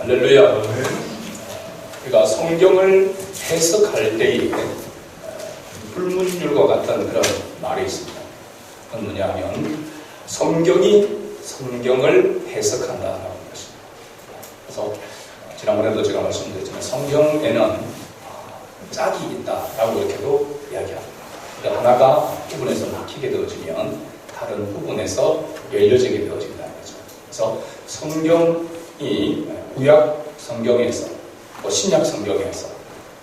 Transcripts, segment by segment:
할렐루야. 우리가 성경을 해석할 때에 불문율과 같은 그런 말이 있습니다. 그건 뭐냐면 성경이 성경을 해석한다라는 것입니다. 그래서 지난번에도 제가 말씀드렸지만 성경에는 짝이 있다라고 이렇게도 이야기합니다. 하나가 부분에서 막히게 되어지면 다른 부분에서 열려지게 되어진다는 거죠. 그래서 성경이 구약 성경에서 신약 성경에서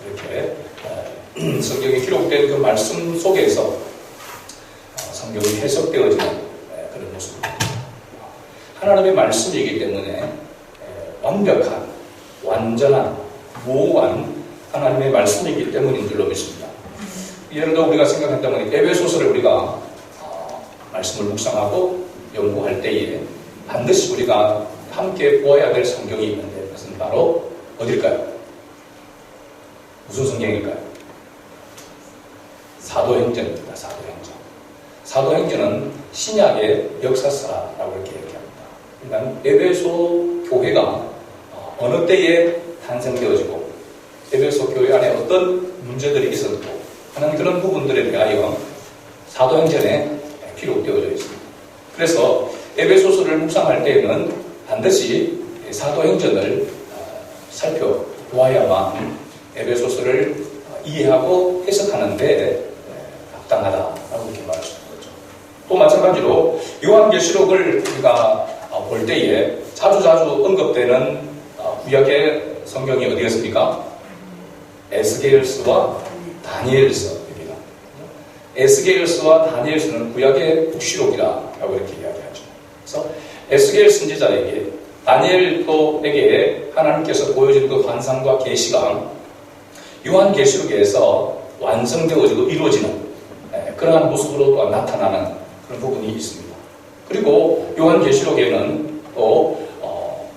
이렇게 성경이 기록된 그 말씀 속에서 성경이 해석되어지는 그런 모습입니다. 하나님의 말씀이기 때문에 완벽한, 완전한, 무오한 하나님의 말씀이기 때문인 줄로 믿습니다. 예를 들어 우리가 생각했다면 에베소서를 우리가 말씀을 묵상하고 연구할 때에 반드시 우리가 함께 보아야 될 성경이 있는데 그것은 바로 어딜까요? 무슨 성경일까요? 사도행전입니다. 사도행전. 사도행전은 신약의 역사서라고 이렇게 얘기합니다. 그러니까 에베소 교회가 어느 때에 탄생되어지고 에베소 교회 안에 어떤 문제들이 있었고 하는 그런 부분들에 대하여 사도행전에 기록되어져 있습니다. 그래서 에베소서를 묵상할 때에는 반드시 사도행전을 살펴보아야만 에베소서를 이해하고 해석하는데 합당하다라고 이렇게 말할 수 있는 거죠. 또 마찬가지로 요한계시록을 우리가 볼 때에 자주자주 언급되는 구약의 성경이 어디였습니까? 에스겔서와 다니엘서입니다. 에스겔서와 다니엘서는 구약의 북시록이라고 이렇게 이야기하죠. 그래서 에스겔 선지자에게 다니엘에게 하나님께서 보여준 그 환상과 계시가 요한계시록에서 완성되어지고 이루어지는 그러한 모습으로 또 나타나는 그런 부분이 있습니다. 그리고 요한계시록에는 또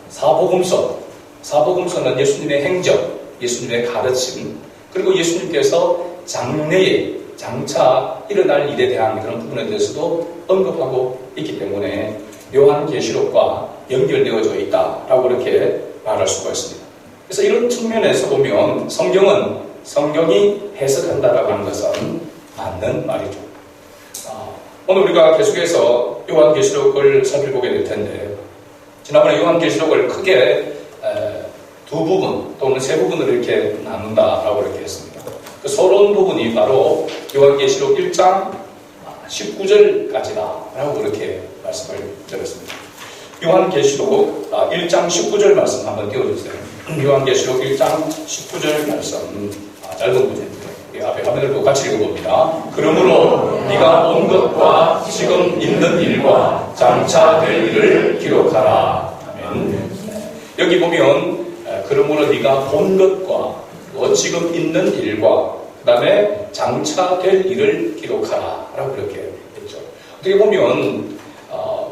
사복음서는 예수님의 행적, 예수님의 가르침, 그리고 예수님께서 장래에 장차 일어날 일에 대한 그런 부분에 대해서도 언급하고 있기 때문에 요한계시록과 연결되어져 있다라고 이렇게 말할 수가 있습니다. 그래서 이런 측면에서 보면 성경이 해석한다라고 하는 것은 맞는 말이죠. 오늘 우리가 계속해서 요한계시록을 살펴보게 될 텐데 지난번에 요한계시록을 크게 두 부분 또는 세 부분으로 이렇게 나눈다라고 이렇게 했습니다. 그 서론 부분이 바로 요한계시록 1장 19절까지다라고 이렇게 말씀을 드렸습니다. 요한계시록 1장 19절 말씀 한번 띄워주세요. 요한계시록 1장 19절 말씀 짧은 문제입니다. 앞에 화면을 보고 같이 읽어봅니다. 그러므로 네가 본 것과 지금 있는 일과 장차 될 일을 기록하라. 아멘. 여기 보면 그러므로 네가 본 것과 또 지금 있는 일과 그 다음에 장차 될 일을 기록하라 라고 이렇게 했죠. 어떻게 보면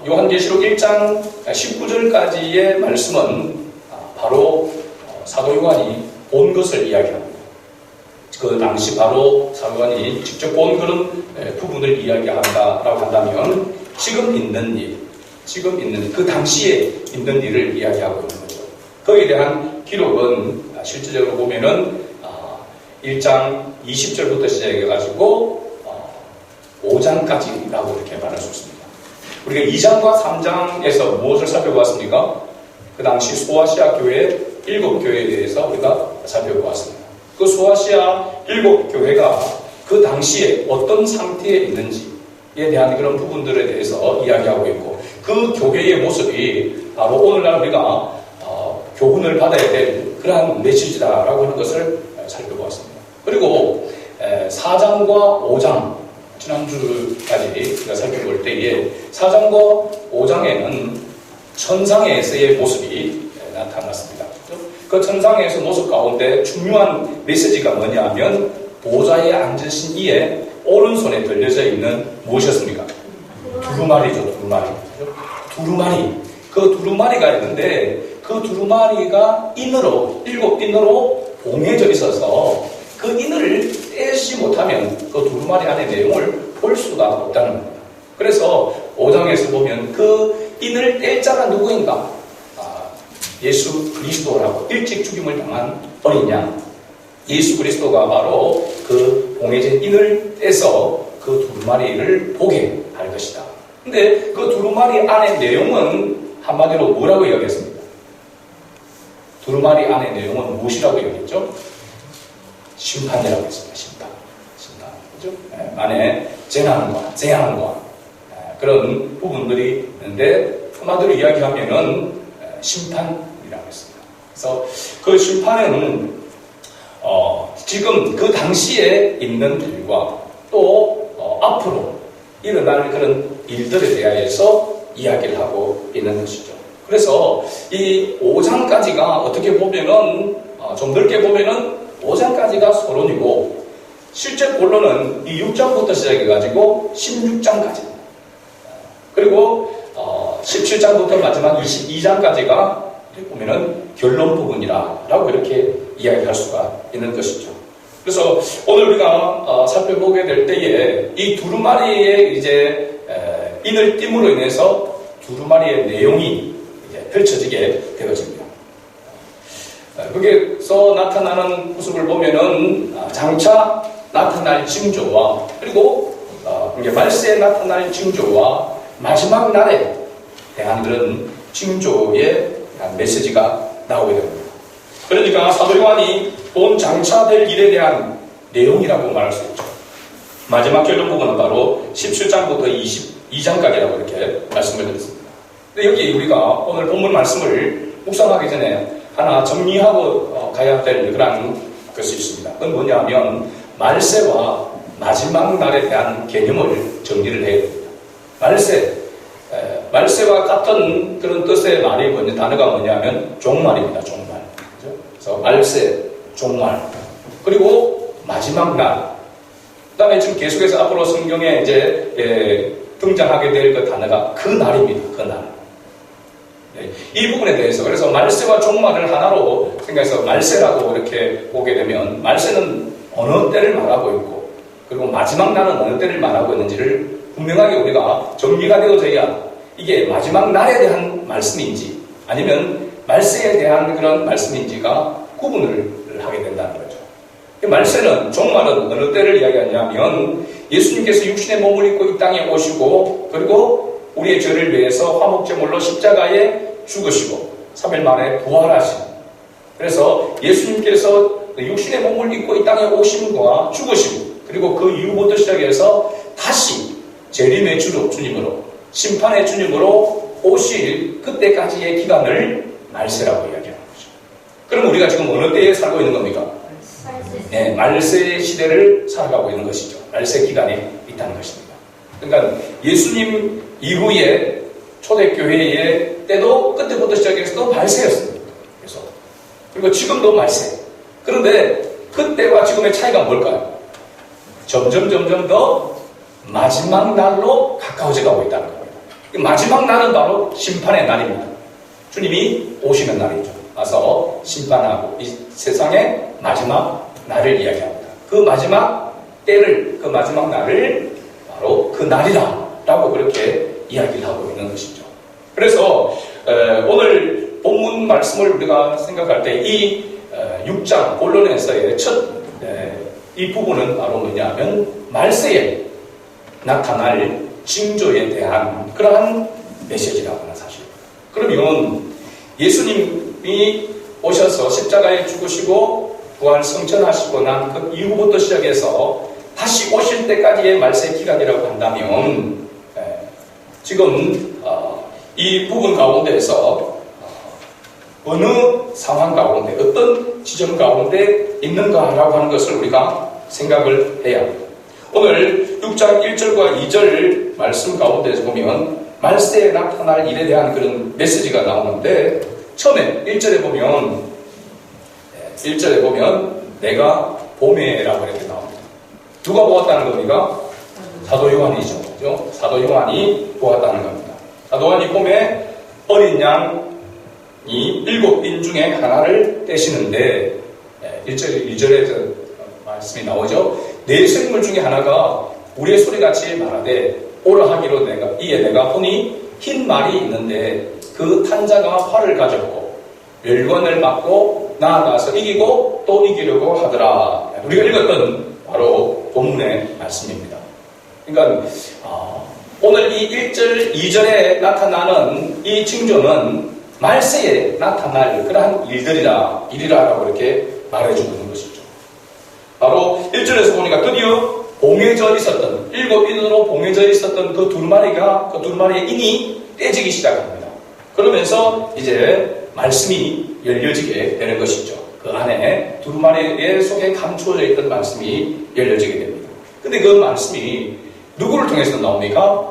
요한계시록 1장 19절까지의 말씀은 바로 사도 요한이 본 것을 이야기합니다. 그 당시 바로 사도 요한이 직접 본 그런 부분을 이야기한다라고 한다면 지금 있는 그 당시에 있는 일을 이야기하고 있는 거죠. 거기에 대한 기록은 실질적으로 보면은 1장 20절부터 시작해가지고 5장까지라고 이렇게 말할 수 있습니다. 우리가 2장과 3장에서 무엇을 살펴보았습니까? 그 당시 소아시아 교회 7교회에 대해서 우리가 살펴보았습니다. 그 소아시아 7교회가 그 당시에 어떤 상태에 있는지에 대한 그런 부분들에 대해서 이야기하고 있고 그 교회의 모습이 바로 오늘날 우리가 교훈을 받아야 될 그러한 메시지다라고 하는 것을 살펴보았습니다. 그리고 4장과 5장 지난주까지 우리가 살펴볼 때에 4장과 5장에는 천상에서의 모습이 나타났습니다. 그 천상에서 모습 가운데 중요한 메시지가 뭐냐면 보좌에 앉으신 이의 오른손에 들려져 있는 무엇이었습니까? 두루마리죠. 두루마리. 그 두루마리가 있는데 그 두루마리가 7인으로 봉해져 있어서 그 인을 떼지 못하면 그 두루마리 안의 내용을 볼 수가 없다는 겁니다. 그래서 5장에서 보면 그 인을 뗄 자가 누구인가? 예수 그리스도라고 일찍 죽임을 당한 어린 양, 예수 그리스도가 바로 그 봉해진 인을 떼서 그 두루마리를 보게 할 것이다. 근데 그 두루마리 안의 내용은 한마디로 뭐라고 이야기했습니까? 두루마리 안의 내용은 무엇이라고 이야기했죠? 심판이라고 했습니다. 심판. 그죠? 안에 재난과 그런 부분들이 있는데 한마디로 이야기하면은 심판이라고 했습니다. 그래서 그 심판은 지금 그 당시에 있는 일과 또 앞으로 일어날 그런 일들에 대하여서 이야기를 하고 있는 것이죠. 그래서 이 5장까지가 어떻게 보면은 좀 넓게 보면은 5장까지가 서론이고 실제 본론은 이 6장부터 시작해가지고 16장까지 그리고 17장부터 마지막 22장까지가 보면은 결론 부분이라고 이렇게 이야기할 수가 있는 것이죠. 그래서 오늘 우리가 살펴보게 될 때에 이 두루마리의 이제 인을 띠므로 인해서 두루마리의 내용이 이제 펼쳐지게 되어집니다. 거기서 나타나는 모습을 보면은 장차 나타날 징조와 그리고 말세에 나타날 징조와 마지막 날에 대한 그런 징조의 메시지가 나오게 됩니다. 그러니까 사도 요한이 본 장차 될 일에 대한 내용이라고 말할 수 있죠. 마지막 결론 부분은 바로 17장부터 22장까지라고 이렇게 말씀을 드렸습니다. 근데 여기 우리가 오늘 본문 말씀을 묵상하기 전에 하나 정리하고 가야 될 그런 것이 있습니다. 그건 뭐냐면 말세와 마지막 날에 대한 개념을 정리를 해야 됩니다. 말세와 같은 그런 뜻의 말이 단어가 뭐냐면 종말입니다. 종말. 그래서 말세, 종말, 그리고 마지막 날. 그다음에 지금 계속해서 앞으로 성경에 이제 등장하게 될 그 단어가 그 날입니다. 그 날. 이 부분에 대해서 그래서 말세와 종말을 하나로 생각해서 말세라고 이렇게 보게 되면 말세는 어느 때를 말하고 있고 그리고 마지막 날은 어느 때를 말하고 있는지를 분명하게 우리가 정리가 되어져야 이게 마지막 날에 대한 말씀인지 아니면 말세에 대한 그런 말씀인지가 구분을 하게 된다는 거죠. 말세는 종말은 어느 때를 이야기하냐면 예수님께서 육신의 몸을 입고 이 땅에 오시고 그리고 우리의 죄를 위해서 화목제물로 십자가에 죽으시고 3일 만에 부활하신 그래서 예수님께서 육신의 몸을 입고 이 땅에 오심과 죽으시고 그리고 그 이후부터 시작해서 다시 재림의 주님으로 심판의 주님으로 오실 그때까지의 기간을 말세라고 이야기하는 거죠. 그럼 우리가 지금 어느 때에 살고 있는 겁니까? 네, 말세 시대를 살아가고 있는 것이죠. 말세 기간이 있다는 것입니다. 그러니까 예수님 이후에 초대교회의 때도 그때부터 시작해서 또 말세였습니다. 그리고 지금도 말세. 그런데 그때와 지금의 차이가 뭘까요? 점점 더 마지막 날로 가까워져 가고 있다는 겁니다. 마지막 날은 바로 심판의 날입니다. 주님이 오시는 날이죠. 와서 심판하고 이 세상의 마지막 날을 이야기합니다. 그 마지막 때를, 그 마지막 날을 바로 그 날이다라고 그렇게 이야기를 하고 있는 것이죠. 그래서 오늘 본문 말씀을 우리가 생각할 때 이 6장 본론에서의 첫 이 부분은 바로 뭐냐면 말세에 나타날 징조에 대한 그러한 메시지라고 하는 사실. 그러면 예수님이 오셔서 십자가에 죽으시고 부활 성천하시고 난 그 이후부터 시작해서 다시 오실 때까지의 말세 기간이라고 한다면 지금 이 부분 가운데에서 어느 상황 가운데 어떤 지점 가운데 있는가라고 하는 것을 우리가 생각을 해야 합니다. 오늘 6장 1절과 2절 말씀 가운데서 보면 말세에 나타날 일에 대한 그런 메시지가 나오는데 처음에 1절에 보면 내가 봄에라고 이렇게 나옵니다. 누가 보았다는 겁니까? 사도 요한이죠. 그죠? 사도 요한이 보았다는 겁니다. 사도 요한이 봄에 어린 양이 7인 중에 하나를 떼시는데 1절에 말씀이 나오죠. 네 생물 중에 하나가 우리의 소리같이 말하되 오라 하기로 내가 보니 흰 말이 있는데 그 탄자가 활을 가졌고 멸관을 맞고 나아가서 이기고 또 이기려고 하더라. 우리가 읽었던 바로 본문의 말씀입니다. 그러니까 오늘 이 1절, 2절에 나타나는 이 징조는 말세에 나타날 그러한 일이라고 이렇게 말해주고 있는 것이죠. 바로 1절에서 보니까 드디어 봉해져 있었던, 7인으로 봉해져 있었던 그 두루마리의 인이 떼지기 시작합니다. 그러면서 이제 말씀이 열려지게 되는 것이죠. 그 안에 두루마리의 속에 감추어져 있던 말씀이 열려지게 됩니다. 근데 그 말씀이 누구를 통해서 나옵니까?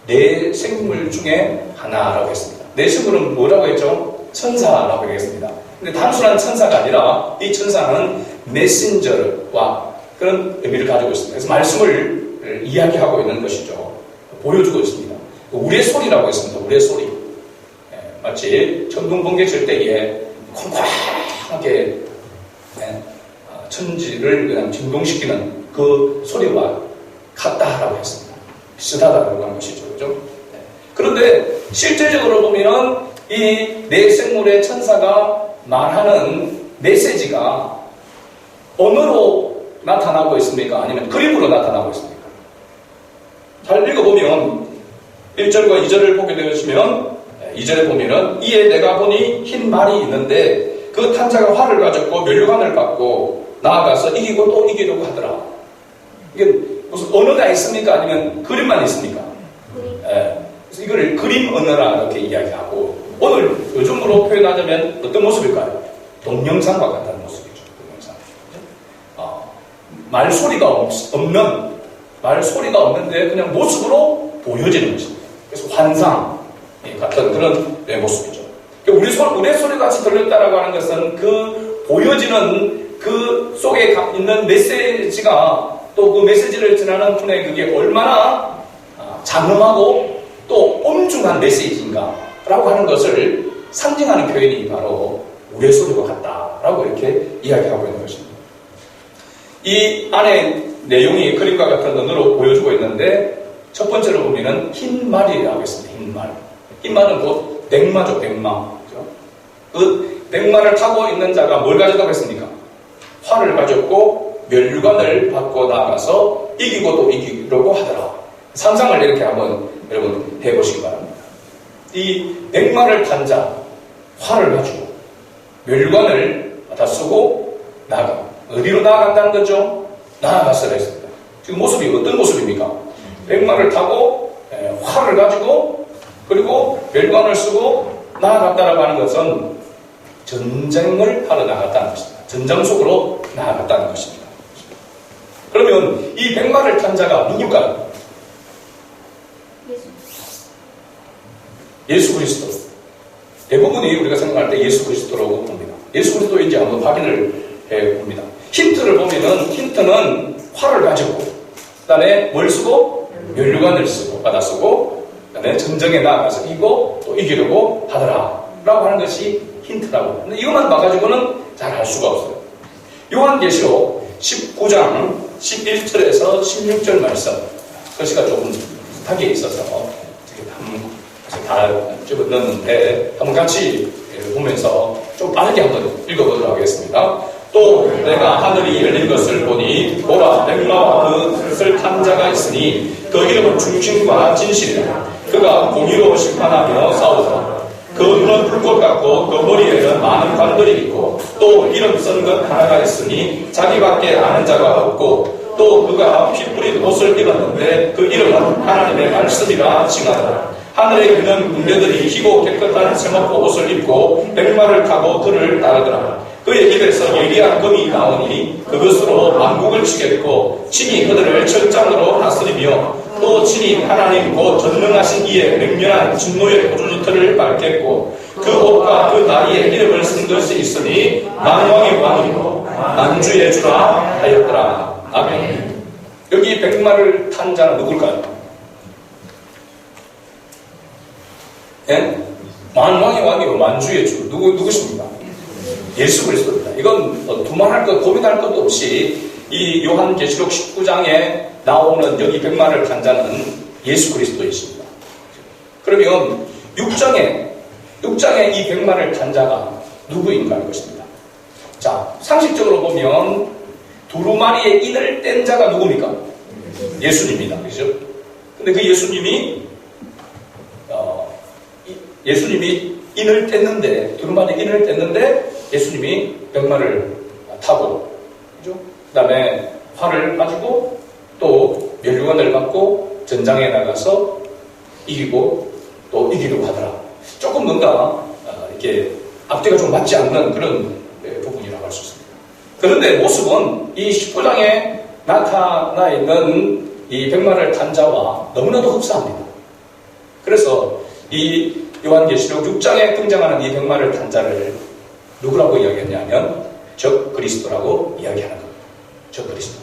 네 생물 중에 하나라고 했습니다. 네 생물은 뭐라고 했죠? 천사라고 했습니다. 근데 단순한 천사가 아니라 이 천사는 메신저와 그런 의미를 가지고 있습니다. 그래서 말씀을 이야기하고 있는 것이죠. 보여주고 있습니다. 우리의 소리라고 했습니다. 우리의 소리. 마치 천둥 번개 칠 때에 콩콩하게 천지를 그냥 진동시키는 그 소리와 같다라고 했습니다. 비슷하다라고 한 것이죠. 그죠? 그런데 실제적으로 보면 이 네 생물의 천사가 말하는 메시지가 언어로 나타나고 있습니까? 아니면 그림으로 나타나고 있습니까? 잘 읽어보면 1절과 2절을 보게 되시면 2절에 보면은 이에 내가 보니 흰 말이 있는데 그 탄자가 활을 가졌고 면류관을 받고 나아가서 이기고 또 이기려고 하더라. 이게 무슨 언어가 있습니까? 아니면 그림만 있습니까? 그래서 이걸 그림 언어라 이렇게 이야기하고 오늘 요즘으로 표현하자면 어떤 모습일까요? 동영상과 같다는 모습이죠. 동영상. 말소리가 없는데 그냥 모습으로 보여지는 것입니다. 그래서 환상 같은 그런 모습이죠. 우리 소리 같이 들렸다라고 하는 것은 그 보여지는 그 속에 있는 메시지가 또 그 메시지를 전하는 분의 그게 얼마나 장엄하고 또 엄중한 메시지인가라고 하는 것을 상징하는 표현이 바로 우리의 소리와 같다라고 이렇게 이야기하고 있는 것입니다. 이 안에 내용이 그림과 같은 언어로 보여주고 있는데 첫 번째로 보면은 흰 말이라고 했습니다. 흰 말. 흰 말은 곧 백마죠, 백마. 그렇죠? 그 백마를 타고 있는 자가 뭘 가졌다고 했습니까? 활을 가졌고 면류관을 받고 나가서 이기고 또 이기려고 하더라. 상상을 이렇게 한번 여러분 해보시기 바랍니다. 이 백마를 탄 자, 활을 가지고 면류관을 다 쓰고 나가. 어디로 나아간다는 거죠? 나아갔어야 했습니다. 지금 모습이 어떤 모습입니까? 백마를 타고 활을 가지고 그리고 면류관을 쓰고 나아갔다라고 하는 것은 전쟁을 하러 나갔다는 것입니다. 전장 속으로 나아갔다는 것입니다. 그러면 이 백마를 탄 자가 누굴까요? 예수 그리스도. 대부분이 우리가 생각할 때 예수 그리스도라고 봅니다. 예수 그리스도인지 한번 확인을 해봅니다. 힌트를 보면은 힌트는 활을 가지고 그 다음에 뭘 쓰고? 면류관을 쓰고 받아 쓰고 그 다음에 전쟁에 나아가서 이기고 또 이기려고 하더라 라고 하는 것이 힌트라고. 근데 이것만 봐가지고는 잘 알 수가 없어요. 요한계시록 19장 11절에서 16절 말씀 글씨가 조금 비슷하게 있어서 다 집어넣었는데 한번 같이 보면서 좀 빠르게 한번 읽어보도록 하겠습니다. 또 내가 하늘이 열린 것을 보니 보라 백마와 그 뜻을 탄 자가 있으니 그 이름은 중심과 진실이라. 그가 공의로 심판하며 싸우더라. 그 눈은 불꽃 같고 그 머리에는 많은 관들이 있고 또 이름 쓴 것 하나가 있으니 자기밖에 아는 자가 없고 또 그가 피 뿌린 옷을 입었는데 그 이름은 하나님의 말씀이라 칭하더라. 하늘에 있는 군대들이 희고 깨끗한 세마포 옷을 입고 백마를 타고 그를 따르더라. 그의 입에서 예리한 검이 나오니 그것으로 만국을 치겠고 친히 그들을 철장으로 다스리며 또 친히 하나님 곧 전능하신 이의 맹렬한 진노의 포도주틀을 밟겠고 그 옷과 그 다리에 이름을 쓴 것이 있으니 만왕의 왕이요 만주의 주라 하였더라. 아멘. 여기 백마를 탄 자는 누굴까요? 예? 만왕의 왕이요 만주의 주. 누구십니까? 예수 그리스도입니다. 이건 두말할 것, 고민할 것도 없이 이 요한계시록 19장에 나오는 여기 백마를 탄 자는 예수 그리스도이십니다. 그러면 6장에 이 백마를 탄 자가 누구인가 하는 것입니다. 자, 상식적으로 보면 두루마리의 인을 뗀 자가 누굽니까? 예수님입니다. 그죠? 근데 그 예수님이 인을 뗐는데, 두루마리 인을 뗐는데, 예수님이 백마를 타고, 그죠? 그 다음에 활을 가지고, 또 면류관을 갖고, 전장에 나가서 이기고, 또 이기려고 하더라. 조금 뭔가, 이렇게 앞뒤가 좀 맞지 않는 그런 부분이라고 할 수 있습니다. 그런데 모습은 이 19장에 나타나 있는 이 백마를 탄 자와 너무나도 흡사합니다. 그래서 이 요한계시록 6장에 등장하는 이 백마를 탄 자를 누구라고 이야기했냐면 적 그리스도라고 이야기하는 겁니다. 적 그리스도.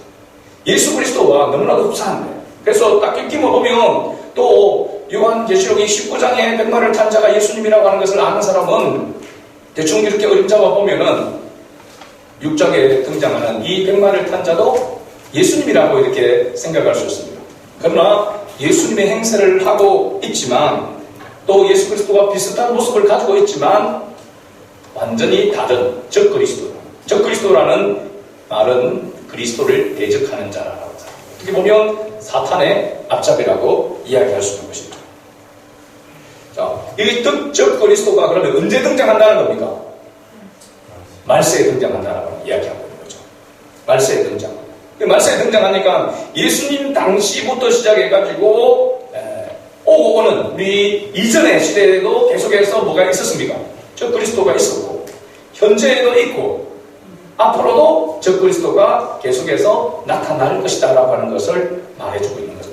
예수 그리스도와 너무나도 흡사한데, 그래서 딱 읽기만 보면 또 요한계시록이 19장에 백마를 탄 자가 예수님이라고 하는 것을 아는 사람은 대충 이렇게 어림잡아 보면은 6장에 등장하는 이 백마를 탄 자도 예수님이라고 이렇게 생각할 수 있습니다. 그러나 예수님의 행세를 하고 있지만, 또 예수 그리스도와 비슷한 모습을 가지고 있지만 완전히 다른 적 그리스도. 적 그리스도라는 말은 그리스도를 대적하는 자라고 합니다. 어떻게 보면 사탄의 앞잡이라고 이야기할 수 있는 것입니다. 자, 이 적 그리스도가 그러면 언제 등장한다는 겁니까? 말세에 등장한다라고 이야기하고 있는 거죠. 말세에 등장. 말세에 등장하니까 예수님 당시부터 시작해가지고 오고 오는 우리 이전의 시대에도 계속해서 뭐가 있었습니까? 적 그리스도가 있었고, 현재에도 있고, 앞으로도 적 그리스도가 계속해서 나타날 것이다 라고 하는 것을 말해주고 있는 거죠.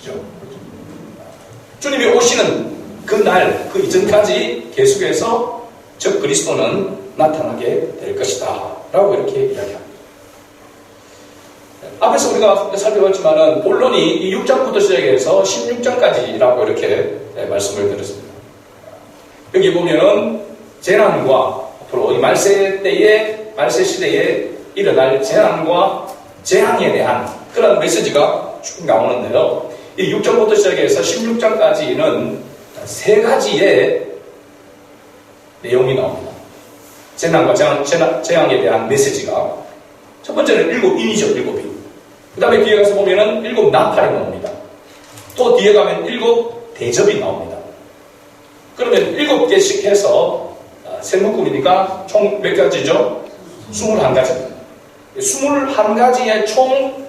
그렇죠? 주님이 오시는 그날, 그 이전까지 계속해서 적 그리스도는 나타나게 될 것이다 라고 이렇게 이야기합니다. 앞에서 우리가 살펴봤지만은 본론이 이 6장부터 시작해서 16장까지라고 이렇게 말씀을 드렸습니다. 여기 보면은 재난과 앞으로 이 말세 시대에 일어날 재난과 재앙에 대한 그런 메시지가 쭉 나오는데요. 이 6장부터 시작해서 16장까지는 세 가지의 내용이 나옵니다. 재난과 재앙에 대한 메시지가, 첫 번째는 7인이죠. 7인. 그 다음에 뒤에 가서 보면은 7 나팔이 나옵니다. 또 뒤에 가면 7 대접이 나옵니다. 그러면 7개씩 해서 세묶음이니까 총 몇 가지죠? 21가지입니다. 21가지의 총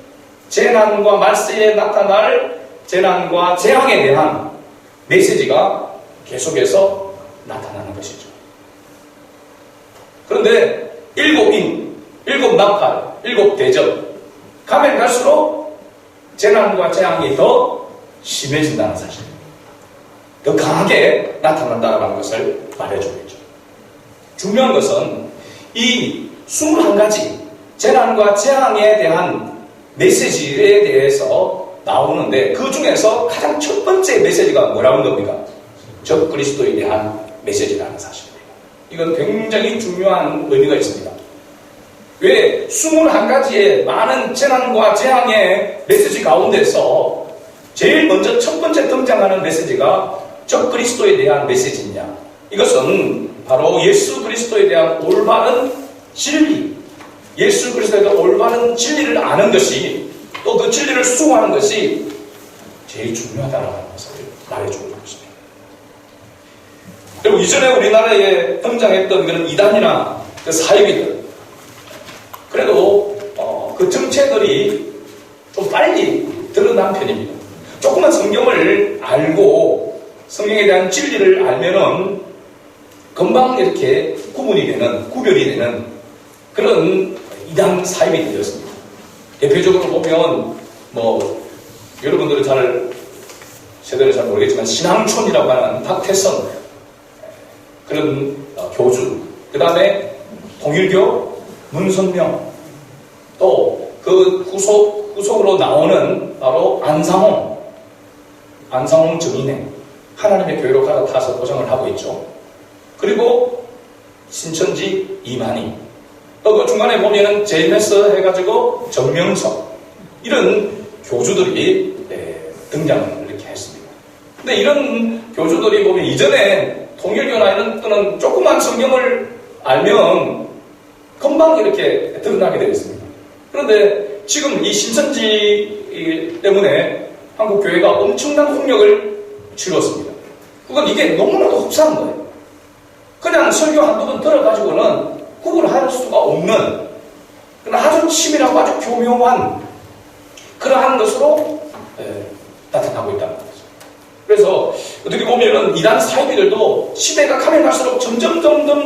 재난과 말세에 나타날 재난과 재앙에 대한 메시지가 계속해서 나타나는 것이죠. 그런데 7인, 7 나팔, 7 대접, 가면 갈수록 재난과 재앙이 더 심해진다는 사실입니다. 더 강하게 나타난다는 것을 말해주고 있죠. 중요한 것은 이 21가지 재난과 재앙에 대한 메시지에 대해서 나오는데, 그 중에서 가장 첫 번째 메시지가 뭐라는 겁니까? 적 그리스도에 대한 메시지라는 사실입니다. 이건 굉장히 중요한 의미가 있습니다. 왜 21가지의 많은 재난과 재앙의 메시지 가운데서 제일 먼저 첫 번째 등장하는 메시지가 적 그리스도에 대한 메시지냐? 이것은 바로 예수 그리스도에 대한 올바른 진리, 예수 그리스도에 대한 올바른 진리를 아는 것이, 또 그 진리를 수용하는 것이 제일 중요하다는 것을 말해주고 있는 것입니다. 그리고 이전에 우리나라에 등장했던 그런 이단이나 그 사이비들, 그래도 그 정체들이 좀 빨리 드러난 편입니다. 조금만 성경을 알고 성경에 대한 진리를 알면은 금방 이렇게 구별이 되는 그런 이단 사이비들이었습니다. 대표적으로 보면 여러분들은 세대를 잘 모르겠지만 신앙촌이라고 하는 박태선 그런 교주, 그 다음에 통일교 문선명, 또 그 후속으로 나오는 바로 안상홍 증인회, 하나님의 교회로 갈아타서 고생을 하고 있죠. 그리고 신천지 이만희, 또 그 중간에 보면은 JMS 해가지고 정명석, 이런 교주들이 등장을 이렇게 했습니다. 근데 이런 교주들이 보면 이전에 통일교나 이런 또는 조그만 성경을 알면 금방 이렇게 드러나게 되어 있습니다. 그런데 지금 이 신천지 때문에 한국 교회가 엄청난 폭력을 치렀습니다. 그건 이게 너무나도 흡사한 거예요. 그냥 설교 한두 번 들어가지고는 구분할 수가 없는 그러나 아주 치밀하고 아주 교묘한 그러한 것으로 나타나고 있다는 거죠. 그래서 어떻게 보면은 이단 사이비들도 시대가 가면 갈수록 점점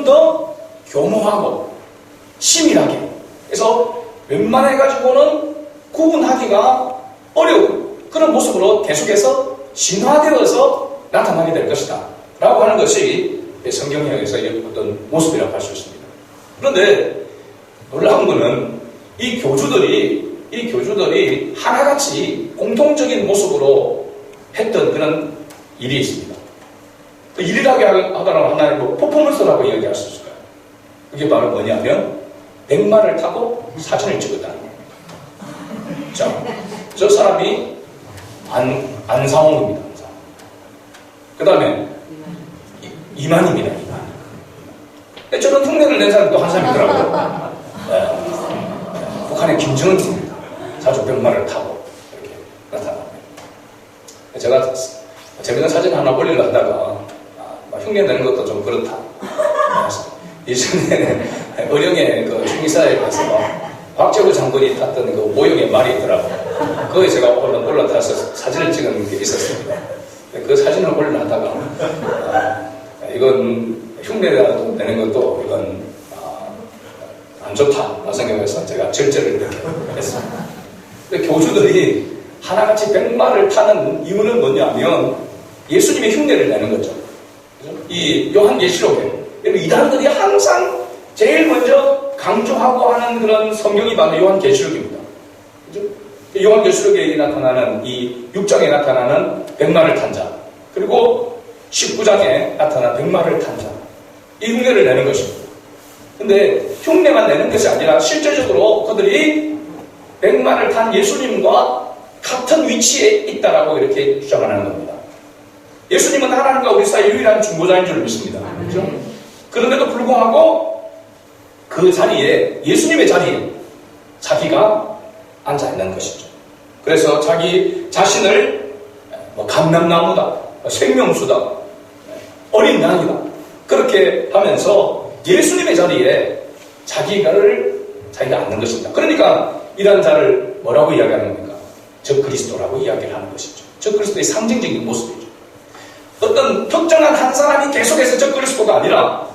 더 교묘하고 치밀하게 그래서 웬만해가지고는 구분하기가 어려운 그런 모습으로 계속해서 진화되어서 나타나게 될 것이다 라고 하는 것이 성경에서의 어떤 모습이라고 할 수 있습니다. 그런데 놀라운 것은 이 교주들이 하나같이 공통적인 모습으로 했던 그런 일이 있습니다. 그 일이라고 하더라도 하나의 퍼포먼스라고 이야기할 수 있을까요? 그게 바로 뭐냐면 백마를 타고 사진을 찍었다는 겁니다. 자, 저 사람이 안상홍입니다. 그 다음에 이만입니다. 이만. 근데 저런 흉내를 낸 사람이 또 한 사람이 있더라고요. 북한의 김정은입니다. 사주 백마를 타고 이렇게 나타납니다. 제가 재밌는 사진 하나 올리려 하다가 흉내 내는 것도 좀 그렇다. 예전에 어령의 그 중의사에 가서 곽재우 장군이 탔던 그 모형의 말이 있더라고요. 그거에 제가 올라타서 사진을 찍은 게 있었습니다. 그 사진을 올려놨다가 이건 흉내라도 내는 것도 이건 안 좋다 생각해서 제가 절제를 이렇게 했습니다. 근데 교주들이 하나같이 백마를 타는 이유는 뭐냐면 예수님의 흉내를 내는 거죠. 그죠? 이 요한계시록에 이단들이 항상 제일 먼저 강조하고 하는 그런 성경이 바로 요한계시록입니다. 그죠? 요한계시록에 나타나는 이 6장에 나타나는 백마를 탄 자, 그리고 19장에 나타난 백마를 탄 자, 이 흉내를 내는 것입니다. 근데 흉내만 내는 것이 아니라 실제적으로 그들이 백마를 탄 예수님과 같은 위치에 있다라고 이렇게 주장하는 겁니다. 예수님은 하나님과 우리 사이 유일한 중보자인 줄 믿습니다. 그렇죠? 그런데도 불구하고 그 자리에 예수님의 자리에 자기가 앉아 있는 것이죠. 그래서 자기 자신을 감람나무다, 생명수다, 어린 양이다 그렇게 하면서 예수님의 자리에 자기가 앉는 것입니다. 그러니까 이런 자를 뭐라고 이야기하는 겁니까? 적 그리스도라고 이야기를 하는 것이죠. 적 그리스도의 상징적인 모습이죠. 어떤 특정한 한 사람이 계속해서 적 그리스도가 아니라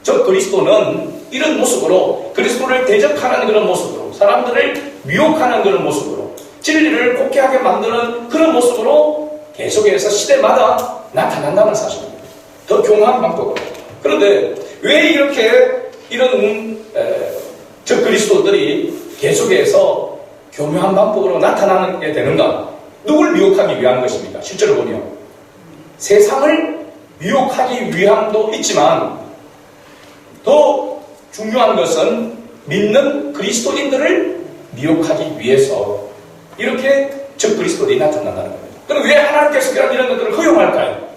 적 그리스도는 이런 모습으로 그리스도를 대적하는 그런 모습으로 사람들을 미혹하는 그런 모습으로 진리를 곡해하게 만드는 그런 모습으로 계속해서 시대마다 나타난다는 사실입니다. 더 교묘한 방법으로. 그런데 왜 이런 적 그리스도들이 계속해서 교묘한 방법으로 나타나게 되는가? 누굴 미혹하기 위한 것입니까? 실제로 보면 세상을 미혹하기 위함도 있지만 더 중요한 것은 믿는 그리스도인들을 미혹하기 위해서 이렇게 적 그리스도들이 나타난다는 겁니다. 그럼 왜 하나님께서 이런 것들을 허용할까요?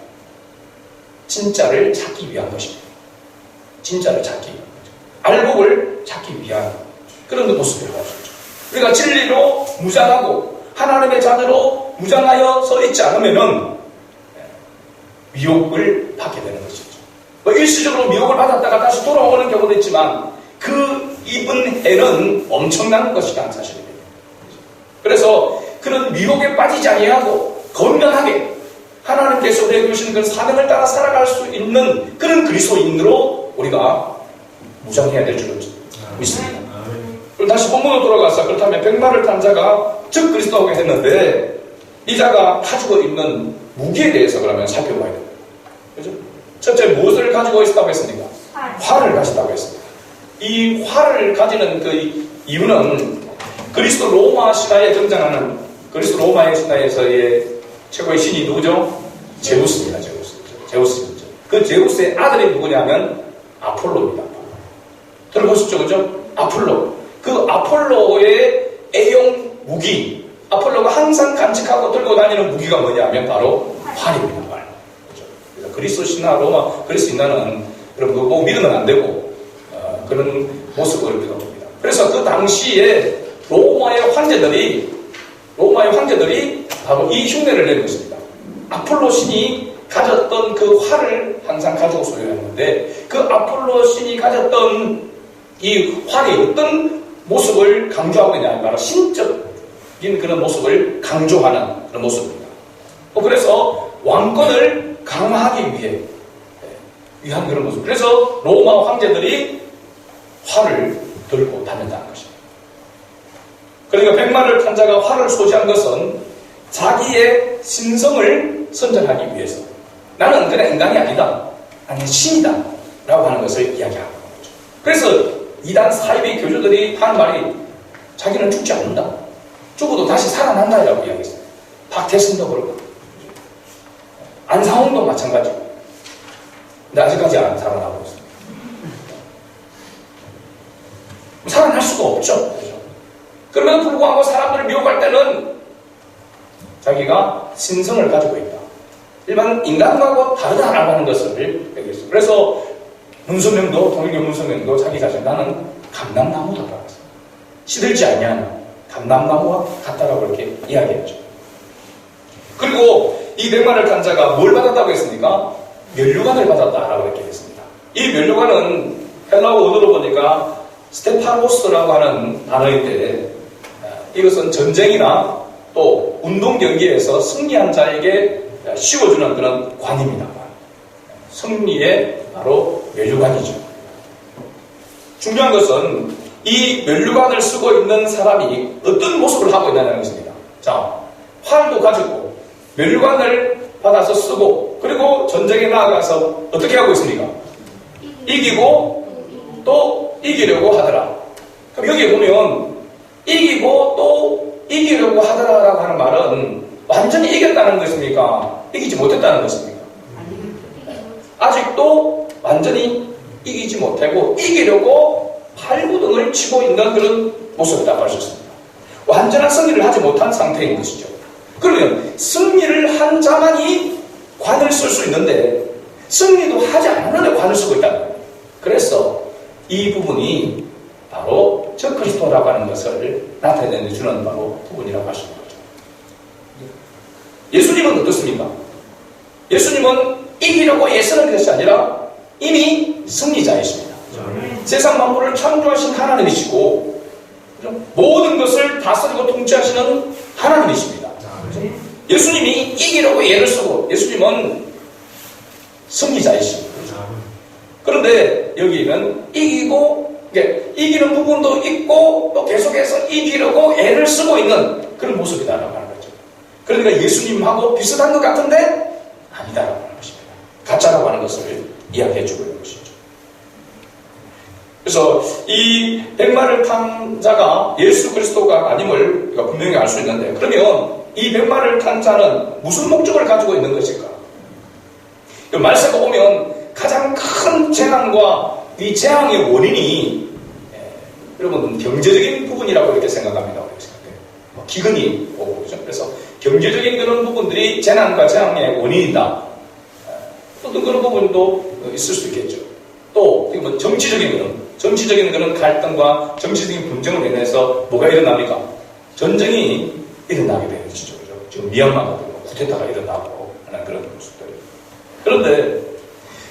진짜를 찾기 위한 것입니다. 진짜를 찾기 위한 거죠. 알곡을 찾기 위한 그런 모습이라고 할 수 있죠. 우리가 진리로 무장하고 하나님의 자녀로 무장하여 서 있지 않으면은 미혹을 받게 되는 것이죠. 일시적으로 미혹을 받았다가 다시 돌아오는 경우도 있지만 그 입은 해는 엄청난 것이라는 사실입니다. 그래서 그런 미혹에 빠지지 아니하고 건강하게 하나님께서 우리에게 주신 그 사명을 따라 살아갈 수 있는 그런 그리스도인으로 우리가 무장해야 될 줄 믿습니다. 그럼 다시 본문으로 돌아가서 그렇다면 백마를 탄 자가 즉 그리스도라고 했는데 이 자가 가지고 있는 무기에 대해서 그러면 살펴봐야 됩니다. 그죠? 첫째 무엇을 가지고 있었다고 했습니까? 활을 가졌다고 했습니다. 이 활을 가지는 그 이유는 그리스도 로마 신화에 등장하는 그리스도 로마의 신화에서의 최고의 신이 누구죠? 제우스입니다. 제우스입니다. 그 제우스의 아들이 누구냐면 아폴로입니다. 들어보셨죠? 그죠? 아폴로. 그 아폴로의 애용 무기, 아폴로가 항상 간직하고 들고 다니는 무기가 뭐냐면 바로 활입니다. 활. 그렇죠? 그래서 그리스도 신화, 로마 그리스도 신화는 여러분 그거 보고 믿으면 안 되고 그런 모습을 우리가 봅니다. 그래서 그 당시에 로마의 황제들이 바로 이 흉내를 낸 것입니다. 아폴로 신이 가졌던 그 활을 항상 가지고 소유했는데 그 아폴로 신이 가졌던 이 활이 어떤 모습을 강조하고 있냐, 바로 신적인 그런 모습을 강조하는 그런 모습입니다. 그래서 왕권을 강화하기 위한 그런 모습. 그래서 로마 황제들이 활을 들고 다녔다는 것입니다. 그러니까 백마를 탄 자가 활을 소지한 것은 자기의 신성을 선전하기 위해서, 나는 그냥 인간이 아니다, 나는 신이다 라고 하는 것을 이야기하는 거죠. 그래서 이단 사이비 교주들이 하는 말이 자기는 죽지 않는다, 죽어도 다시 살아난다 라고 이야기했어요. 박태신도 그렇고 안상홍도 마찬가지고. 근데 아직까지 안 살아나고 있습니다. 살아날 수가 없죠. 그렇죠? 그럼에도 불구하고 사람들을 미혹할 때는 자기가 신성을 가지고 있다, 일반 인간하고 다르다라고 하는 것을 얘기했어요. 그래서 통일교 문선명도 자기 자신, 나는 감람나무다라고 했어요. 시들지 않냐, 감람나무와 같다라고 이렇게 이야기했죠. 그리고 이 백마를 탄 자가 뭘 받았다고 했습니까? 면류관을 받았다라고 이렇게 했습니다. 이 면류관은 헬라어 원어로 보니까 스테파노스라고 하는 단어인데, 이것은 전쟁이나 또 운동 경기에서 승리한 자에게 씌워주는 그런 관입니다. 승리의 바로 면류관이죠. 중요한 것은 이 면류관을 쓰고 있는 사람이 어떤 모습을 하고 있냐는 것입니다. 자, 활도 가지고 면류관을 받아서 쓰고, 그리고 전쟁에 나아가서 어떻게 하고 있습니까? 이기고 또 이기려고 하더라. 그럼 여기에 보면 이기고 또 이기려고 하더라라고 하는 말은 완전히 이겼다는 것입니까? 이기지 못했다는 것입니까? 아직도 완전히 이기지 못하고 이기려고 발구등을 치고 있는 그런 모습이라고 할 수 있습니다. 완전한 승리를 하지 못한 상태인 것이죠. 그러면 승리를 한 자만이 관을 쓸 수 있는데 승리도 하지 않았는데 관을 쓰고 있다는 거예요. 그래서 이 부분이 바로 저 그리스도라고 하는 것을 나타내주는 바로 부분이라고 할 수 있는 거죠. 예수님은 어떻습니까? 예수님은 이기려고 애쓰는 것이 아니라 이미 승리자이십니다. 세상 만물을 창조하신 하나님이시고 모든 것을 다스리고 통치하시는 하나님이십니다. 예수님이 이기려고 애를 쓰고, 예수님은 승리자이십니다. 그런데 여기는 이기는 부분도 있고 또 계속해서 이기려고 애를 쓰고 있는 그런 모습이다라고 하는 거죠. 그러니까 예수님하고 비슷한 것 같은데 아니다라고 하는 것입니다. 가짜라고 하는 것을 이야기해주고 있는 것이죠. 그래서 이 백마를 탄 자가 예수 그리스도가 아님을 우리가 분명히 알 수 있는데, 그러면 이 백마를 탄 자는 무슨 목적을 가지고 있는 것일까? 말세가 오면 가장 큰 재앙과 이 재앙의 원인이 여러분 경제적인 부분이라고 이렇게 생각합니다. 기근이 오고 그렇죠. 그래서 경제적인 그런 부분들이 재난과 재앙의 원인이다. 어떤 그런 부분도 있을 수 있겠죠. 또 뭐 정치적인 그런 갈등과 정치적인 분쟁으로 인해서 뭐가 일어납니까? 전쟁이 일어나게 되는 것이죠. 그렇죠? 지금 미얀마 같은 쿠데타가 일어나고 하는 그런 모습들. 그런데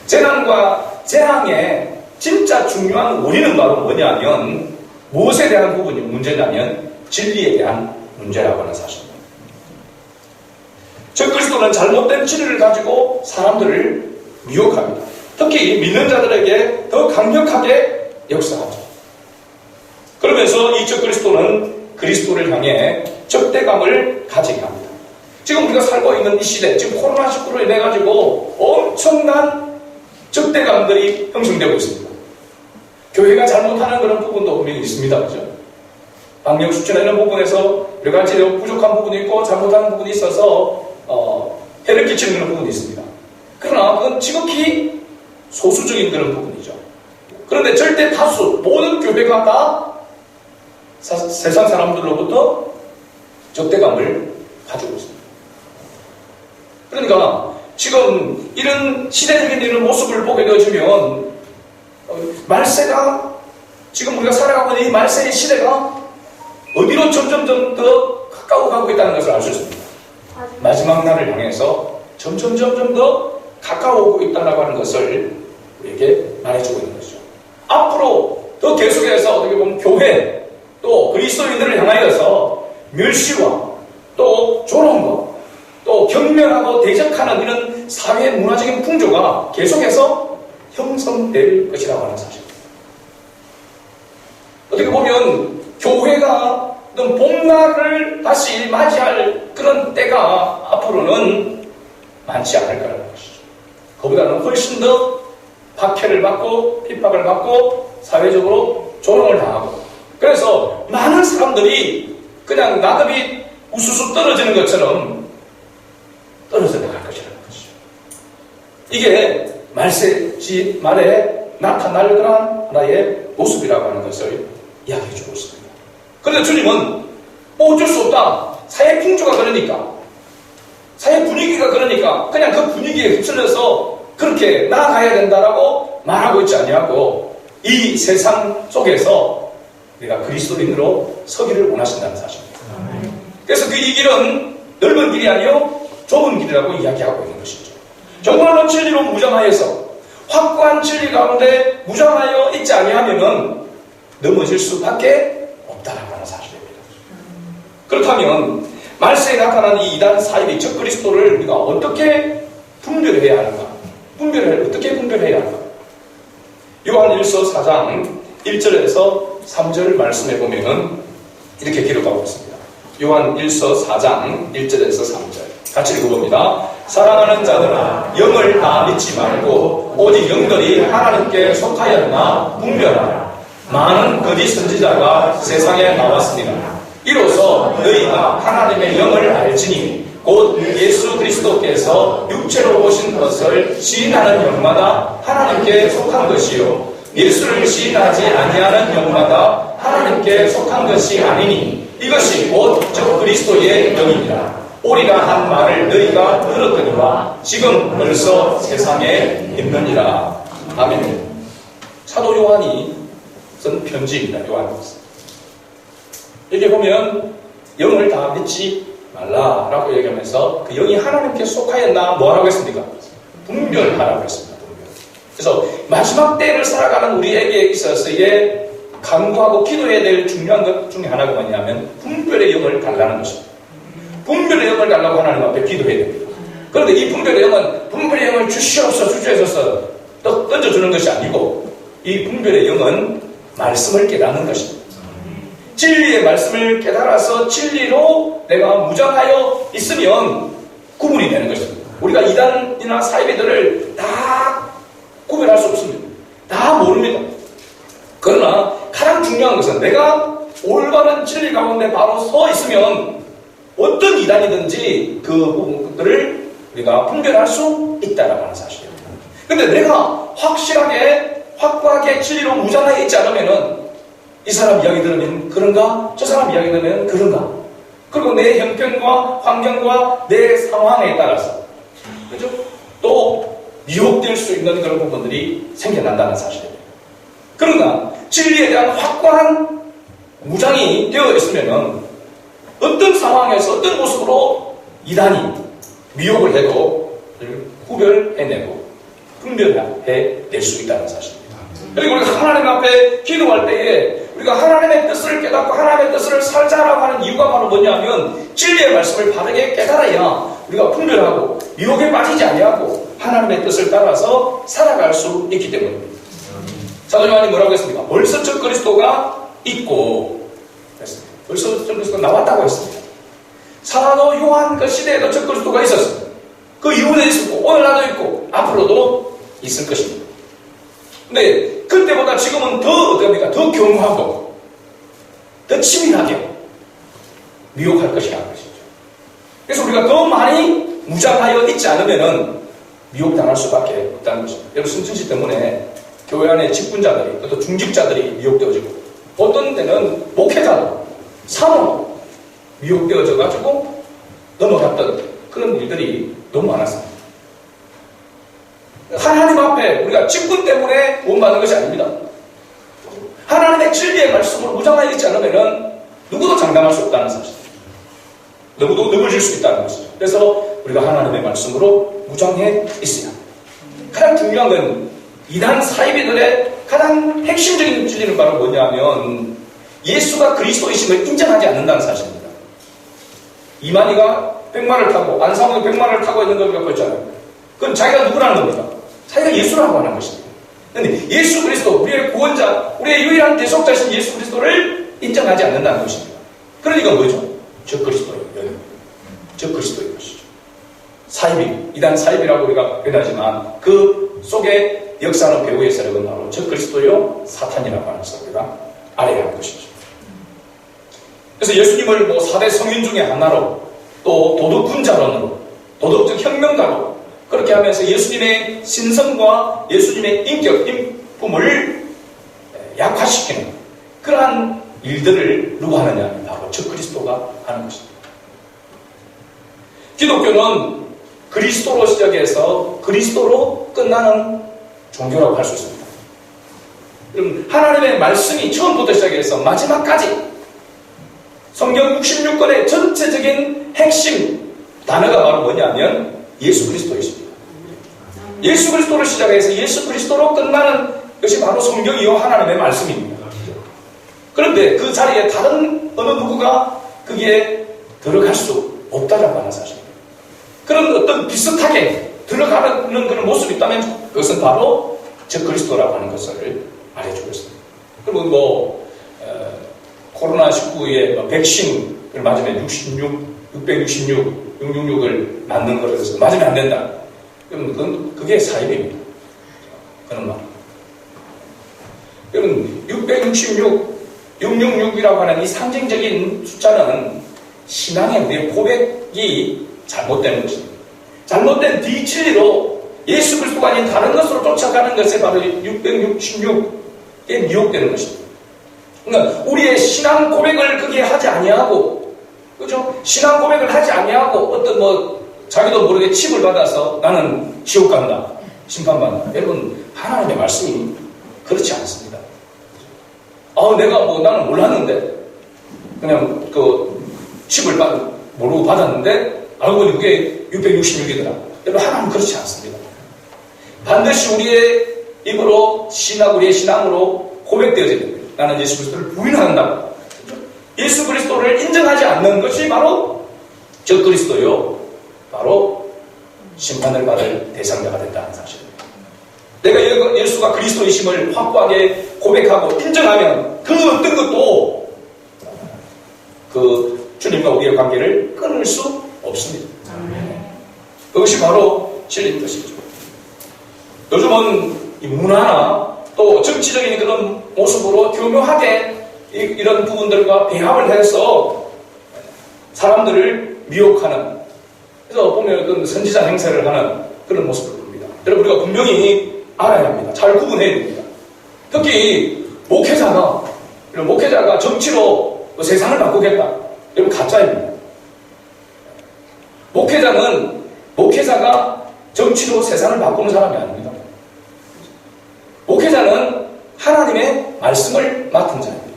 재난과 재앙의 진짜 중요한 원인은 바로 뭐냐면, 무엇에 대한 부분이 문제냐면 진리에 대한 문제라고 하는 사실입니다. 저 그리스도는 잘못된 진리를 가지고 사람들을 미혹합니다. 특히 믿는 자들에게 더 강력하게 역사하죠. 그러면서 이 저 그리스도는 그리스도를 향해 적대감을 가지게 합니다. 지금 우리가 살고 있는 이 시대, 지금 코로나19로 인해 가지고 엄청난 적대감들이 형성되고 있습니다. 교회가 잘못하는 그런 부분도 분명히 있습니다. 그죠? 방역 수치나 이런 부분에서 여러 가지 부족한 부분이 있고 잘못하는 부분이 있어서 해를 끼치는 그런 부분이 있습니다. 그러나 그건 지극히 소수적인 그런 부분이죠. 그런데 절대 다수 모든 교회가 다 세상 사람들로부터 적대감을 가지고 있습니다. 그러니까 지금 이런 시대적인 이런 모습을 보게 되어지면 말세가 지금 우리가 살아가고 있는 이 말세의 시대가 어디로 점점 더 가까워 가고 있다는 것을 알 수 있습니다. 마지막 날을 향해서 점점 더 가까워오고 있다고 하는 것을 우리에게 말해주고 있는 것이죠. 앞으로 더 계속해서 어떻게 보면 교회 또 그리스도인들을 향하여서 멸시와 또 조롱과 또 경멸하고 대적하는 이런 사회 문화적인 풍조가 계속해서 형성될 것이라고 하는 사실입니다. 어떻게 보면 교회가 어떤 봄날을 다시 맞이할 그런 때가 앞으로는 많지 않을 거라는 것이죠. 그보다는 훨씬 더 박해를 받고 핍박을 받고 사회적으로 조롱을 당하고, 그래서 많은 사람들이 그냥 낙엽이 우수수 떨어지는 것처럼 떨어져 나갈 것이라는 것이죠. 이게 말세지 말에 나타날 그런 하나의 모습이라고 하는 것을 이야기해 주고 있습니다. 그런데 주님은 어쩔 수 없다. 사회 풍조가 그러니까, 사회 분위기가 그러니까 그냥 그 분위기에 휩쓸려서 그렇게 나아가야 된다라고 말하고 있지 아니하고, 이 세상 속에서 우리가 그리스도인으로 서기를 원하신다는 사실입니다. 그래서 그 이 길은 넓은 길이 아니요 좁은 길이라고 이야기하고 있는 것이죠. 정말로 진리로 무장하여서 확고한 진리 가운데 무장하여 있지 아니하면은 넘어질 수밖에 없다라고 하는 사실입니다. 그렇다면 말세에 나타난 이 이단 사이비 적 그리스도를 우리가 어떻게 분별해야 하는가? 어떻게 분별해야 하는가? 요한 1서 4장 1절에서 3절 말씀해 보면은 이렇게 기록하고 있습니다. 요한 1서 4장 1절에서 3절 같이 읽어봅니다. 사랑하는 자들아, 영을 다 믿지 말고 오직 영들이 하나님께 속하였나 분별하라. 많은 거짓 선지자가 세상에 나왔습니다. 이로써 너희가 하나님의 영을 알지니 곧 예수 그리스도께서 육체로 오신 것을 시인하는 영마다 하나님께 속한 것이요 예수를 시인하지 아니하는 영마다 하나님께 속한 것이 아니니 이것이 곧 저 그리스도의 영입니다. 오리라 한 말을 너희가 들었거니와 지금 벌써 세상에 있느니라. 아멘. 사도 요한이 쓴 편지입니다. 요한에서 여기 보면 영을 다 믿지 말라라고 얘기하면서 그 영이 하나님께 속하였나 뭐라고 했습니까? 분별하라고 했습니다. 분별. 그래서 마지막 때를 살아가는 우리에게 있어서의 간구하고 기도해야 될 중요한 것 중에 하나가 뭐냐면 분별의 영을 달라는 것입니다. 분별의 영을 달라고 하나님 앞에 기도해야 됩니다. 그런데 이 분별의 영은 분별의 영을 주시옵소서 던져주는 것이 아니고, 이 분별의 영은 말씀을 깨닫는 것입니다. 진리의 말씀을 깨달아서 진리로 내가 무장하여 있으면 구분이 되는 것입니다. 우리가 이단이나 사이비들을 다 구별할 수 없습니다. 다 모릅니다. 그러나 가장 중요한 것은 내가 올바른 진리 가운데 바로 서 있으면 어떤 이단이든지 그 부분들을 우리가 분별할 수 있다라고 하는 사실입니다. 근데 내가 확고하게 진리로 무장하여 있지 않으면은 이 사람 이야기 들으면 그런가? 저 사람 이야기 들으면 그런가? 그리고 내 형편과 환경과 내 상황에 따라서 그죠? 또 미혹될 수 있는 그런 부분들이 생겨난다는 사실입니다. 그러나 진리에 대한 확고한 무장이 되어 있으면은 어떤 상황에서 어떤 모습으로 이단이 미혹을 해도 구별해내고 분별해낼 수 있다는 사실입니다. 그리고 우리가 하나님 앞에 기도할 때에 우리가 하나님의 뜻을 깨닫고 하나님의 뜻을 살자라고 하는 이유가 바로 뭐냐면 진리의 말씀을 바르게 깨달아야 우리가 분별하고 미혹에 빠지지 아니하고 하나님의 뜻을 따라서 살아갈 수 있기 때문입니다. 사도 요한이 뭐라고 했습니까? 벌써 적 그리스도가 있고 했습니다. 벌써 적 그리스도가 나왔다고 했습니다. 사도 요한 그 시대에도 적 그리스도가 있었습니다. 그 이후에 있었고 오늘날도 있고 앞으로도 있을 것입니다. 근데 그때보다 지금은 더 어떻습니까? 더 경하고 더 치밀하게 미혹할 것이라는 것이죠. 그래서 우리가 더 많이 무장하여 있지 않으면은 미혹당할 수밖에 없다는 것입니다. 여러분 순천시 때문에 교회 안에 직분자들이 또 중직자들이 미혹되어지고 어떤 때는 목회자도 사모도 미혹되어져 가지고 넘어갔던 그런 일들이 너무 많았습니다. 하나님 앞에 우리가 직분 때문에 구원받는 것이 아닙니다. 하나님의 진리의 말씀으로 무장하여 있지 않으면 누구도 장담할 수 없다는 사실. 누구도 넘어질 수 있다는 것이죠. 그래서 우리가 하나님의 말씀으로 무장해 있어야 합니다. 가장 중요한 건 이단 사이비들의 가장 핵심적인 진리는 바로 뭐냐면 예수가 그리스도이심을 인정하지 않는다는 사실입니다. 이만희가 백마를 타고 안상호가 백마를 타고 있는 걸 갖고 있잖아요. 그건 자기가 누구라는 겁니다. 자기가 예수라고 하는 것입니다. 그런데 예수 그리스도, 우리의 구원자, 우리의 유일한 대속자신 예수 그리스도를 인정하지 않는다는 것입니다. 그러니까 뭐죠? 저 그리스도예요. 저 그리스도인 것이죠. 사이비, 이단 사이비라고 우리가 표현하지만 그 속에 역사하는 배후의 세력은 바로 저 그리스도요 사탄이라고 하는 것을 우리가 알아야 하는 것이죠. 그래서 예수님을 뭐 4대 성인 중에 하나로 또 도덕군자론으로 도덕적 혁명가로 그렇게 하면서 예수님의 신성과 예수님의 인격, 인품을 약화시키는 그러한 일들을 누가 하느냐 하면 바로 저 그리스도가 하는 것입니다. 기독교는 그리스도로 시작해서 그리스도로 끝나는 종교라고 할 수 있습니다. 그럼 하나님의 말씀이 처음부터 시작해서 마지막까지 성경 66권의 전체적인 핵심 단어가 바로 뭐냐면 예수 그리스도이십니다. 예수 그리스도로 시작해서 예수 그리스도로 끝나는 것이 바로 성경이요 하나님의 말씀입니다. 그런데 그 자리에 다른 어느 누구가 거기에 들어갈 수 없다라고 하는 사실입니다. 그런 어떤 비슷하게 들어가는 그런 모습이 있다면 그것은 바로 저 그리스도라고 하는 것을 말해주고 있습니다. 그리고 코로나19의 백신을 맞으면 666을 맞는 거라고 해서 맞으면 안 된다. 그럼 그게 사입입니다. 그런 말. 그럼 666이라고 하는 이 상징적인 숫자는 신앙의 우리의 고백이 잘못된 것입니다. 잘못된 뒤진리로 예수 그리스도가 아닌 다른 것으로 쫓아가는 것에 바로 666에 미혹되는 것입니다. 그러니까 우리의 신앙 고백을 그게 하지 아니하고, 그죠? 신앙 고백을 하지 아니하고 어떤 자기도 모르게 칩을 받아서 나는 지옥 간다, 심판받는다. 여러분 하나님의 말씀이 그렇지 않습니다. 나는 몰랐는데 그냥 칩을 모르고 받았는데 알고 보니 그게 666이더라. 여러분 하나님 그렇지 않습니다. 반드시 우리의 입으로 우리의 신앙으로 고백되어져야 됩니다. 나는 예수 그리스도를 부인한다. 예수 그리스도를 인정하지 않는 것이 바로 저 그리스도요. 바로 심판을 받을 대상자가 된다는 사실입니다. 내가 예수가 그리스도이심을 확고하게 고백하고 인정하면 그 어떤 것도 주님과 우리의 관계를 끊을 수 없습니다. 그것이 바로 진리인 것이죠. 요즘은 문화나 또 정치적인 그런 모습으로 교묘하게 이런 부분들과 배합을 해서 사람들을 미혹하는, 그래서 보면 선지자 행세를 하는 그런 모습을 봅니다. 여러분 우리가 분명히 알아야 합니다. 잘 구분해야 됩니다. 특히 목회자가 정치로 세상을 바꾸겠다. 여러분 가짜입니다. 목회자가 정치로 세상을 바꾸는 사람이 아닙니다. 목회자는 하나님의 말씀을 맡은 자입니다.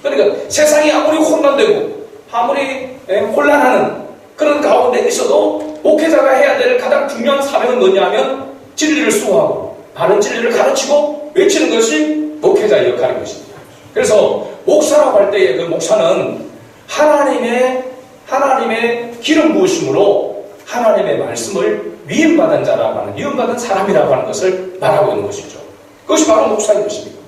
그러니까 세상이 아무리 혼란되고 아무리 혼란하는 그런 가운데 있어도 목회자가 해야 될 가장 중요한 사명은 뭐냐면 진리를 수호하고 바른 진리를 가르치고 외치는 것이 목회자의 역할인 것입니다. 그래서 목사라고 할 때의 그 목사는 하나님의 기름 부으심으로 하나님의 말씀을 위임받은 자라고 하는, 위임받은 사람이라고 하는 것을 말하고 있는 것이죠. 그것이 바로 목사인 것입니다.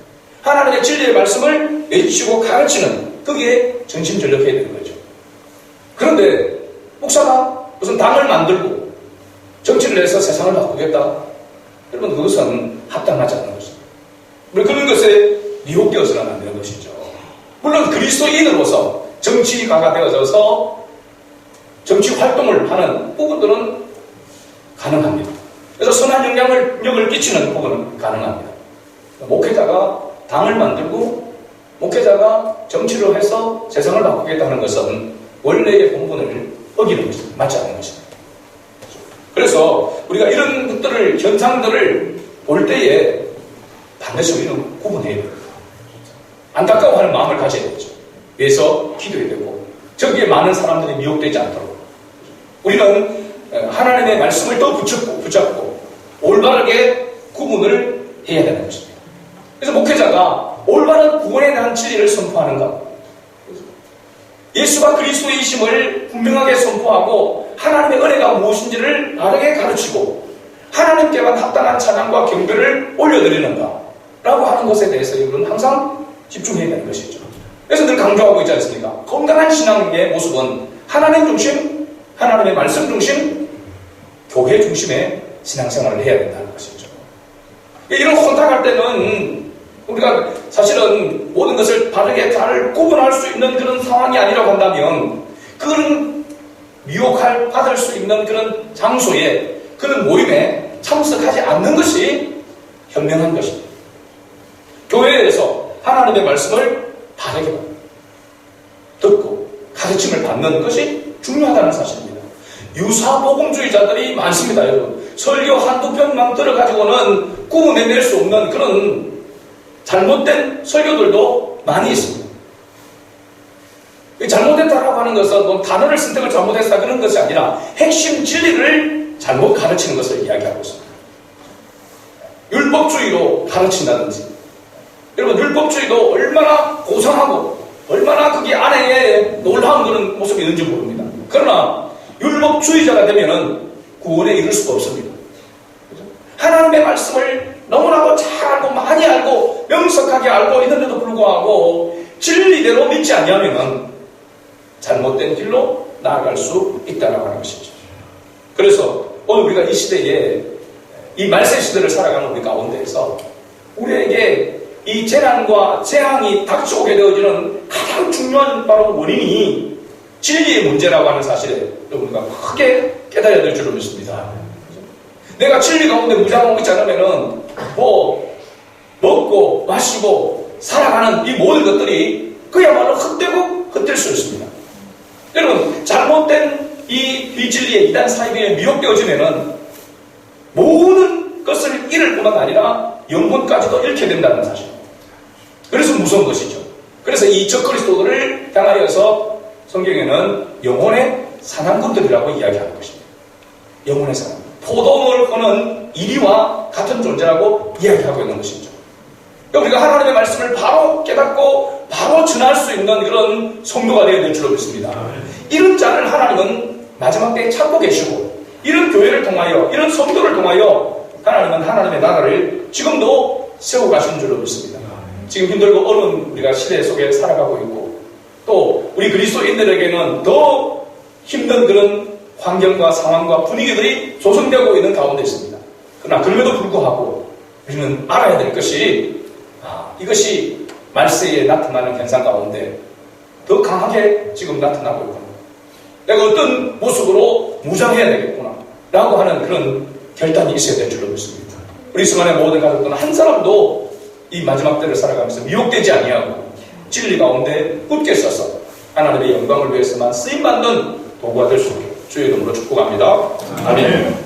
하나님의 진리의 말씀을 외치고 가르치는, 거기에 전심전력해야 되는 거죠. 그런데 목사가 무슨 당을 만들고 정치를 해서 세상을 바꾸겠다. 여러분 그것은 합당하지 않는 것입니다. 그런 것에 미혹되어서는 안 되는 것이죠. 물론 그리스도인으로서 정치가가 되어져서 정치 활동을 하는 부분들은 가능합니다. 그래서 선한 영향력을 끼치는 부분은 가능합니다. 목회자가 당을 만들고 목회자가 정치를 해서 세상을 바꾸겠다는 것은 원래의 본분을 어기는 것입니다. 맞지 않는 것입니다. 그래서 우리가 이런 것들을, 현상들을 볼 때에 반드시 우리는 구분해야 됩니다. 안타까워하는 마음을 가져야 되죠. 그래서 기도해야 되고 저기에 많은 사람들이 미혹되지 않도록 우리는 하나님의 말씀을 더 붙잡고 올바르게 구분을 해야 되는 것입니다. 그래서 목회자가 올바른 구원에 대한 진리를 선포하는가, 예수가 그리스도이심을 분명하게 선포하고 하나님의 은혜가 무엇인지를 바르게 가르치고 하나님께만 합당한 찬양과 경배를 올려드리는가 라고 하는 것에 대해서 여러분은 항상 집중해야 되는 것이죠. 그래서 늘 강조하고 있지 않습니까? 건강한 신앙의 모습은 하나님 중심, 하나님의 말씀 중심, 교회 중심의 신앙생활을 해야 된다는 것이죠. 이런 혼탁할 때는 우리가 사실은 모든 것을 바르게 잘 구분할 수 있는 그런 상황이 아니라고 한다면 그런 받을 수 있는 그런 장소에, 그런 모임에 참석하지 않는 것이 현명한 것입니다. 교회에서 하나님의 말씀을 바르게 듣고 가르침을 받는 것이 중요하다는 사실입니다. 유사복음주의자들이 많습니다, 여러분. 설교 한두 편만 들어가지고는 구분해낼 수 없는 그런 잘못된 설교들도 많이 있습니다. 잘못됐다라고 하는 것은 뭐 단어를 선택을 잘못했다 그런 것이 아니라 핵심 진리를 잘못 가르치는 것을 이야기하고 있습니다. 율법주의로 가르친다든지, 여러분 율법주의도 얼마나 고상하고 얼마나 그게 안에 놀라운 그런 모습이 있는지 모릅니다. 그러나 율법주의자가 되면은 구원에 이를 수가 없습니다. 하나님의 말씀을 너무나도 잘 알고 많이 알고 명석하게 알고 있는데도 불구하고 진리대로 믿지 않으면 잘못된 길로 나아갈 수 있다는 것이죠. 그래서 오늘 우리가 이 시대에 이 말세 시대를 살아가는 우리 가운데에서 우리에게 이 재난과 재앙이 닥쳐오게 되어지는 가장 중요한 바로 원인이 진리의 문제라고 하는 사실에 우리가 크게 깨달아야 될 줄로 믿습니다. 내가 진리 가운데 무장하고 있지 않으면은 먹고 마시고 살아가는 이 모든 것들이 그야말로 헛되고 헛될 수 있습니다. 여러분 잘못된 이 비진리의 이단 사이비에 미혹되어지면은 모든 것을 잃을 뿐만 아니라 영혼까지도 잃게 된다는 사실입니다. 그래서 무서운 것이죠. 그래서 이 적그리스도들을 향하여서 성경에는 영혼의 사냥꾼들이라고 이야기하는 것입니다. 영혼의 사냥. 포도원을 거는 이리와 같은 존재라고 이야기하고 있는 것이죠. 우리가 하나님의 말씀을 바로 깨닫고 바로 전할 수 있는 그런 성도가 되어야 될 줄로 믿습니다. 이런 자를 하나님은 마지막 때에 찾고 계시고 이런 교회를 통하여 이런 성도를 통하여 하나님은 하나님의 나라를 지금도 세워가신 줄로 믿습니다. 지금 힘들고 어려운 우리가 시대 속에 살아가고 있고 또 우리 그리스도인들에게는 더 힘든 그런 환경과 상황과 분위기들이 조성되고 있는 가운데 있습니다. 그러나 그럼에도 불구하고 우리는 알아야 될 것이 이것이 말세에 나타나는 현상 가운데 더 강하게 지금 나타나고 있구나. 내가 어떤 모습으로 무장해야 되겠구나 라고 하는 그런 결단이 있어야 될 줄로 믿습니다. 우리 수많은 모든 가족들은 한 사람도 이 마지막 때를 살아가면서 미혹되지 아니하고 진리 가운데 굳게 서서 하나님의 영광을 위해서만 쓰임받는 도구가 될 수 있게 주의 이름으로 축복합니다. 아멘.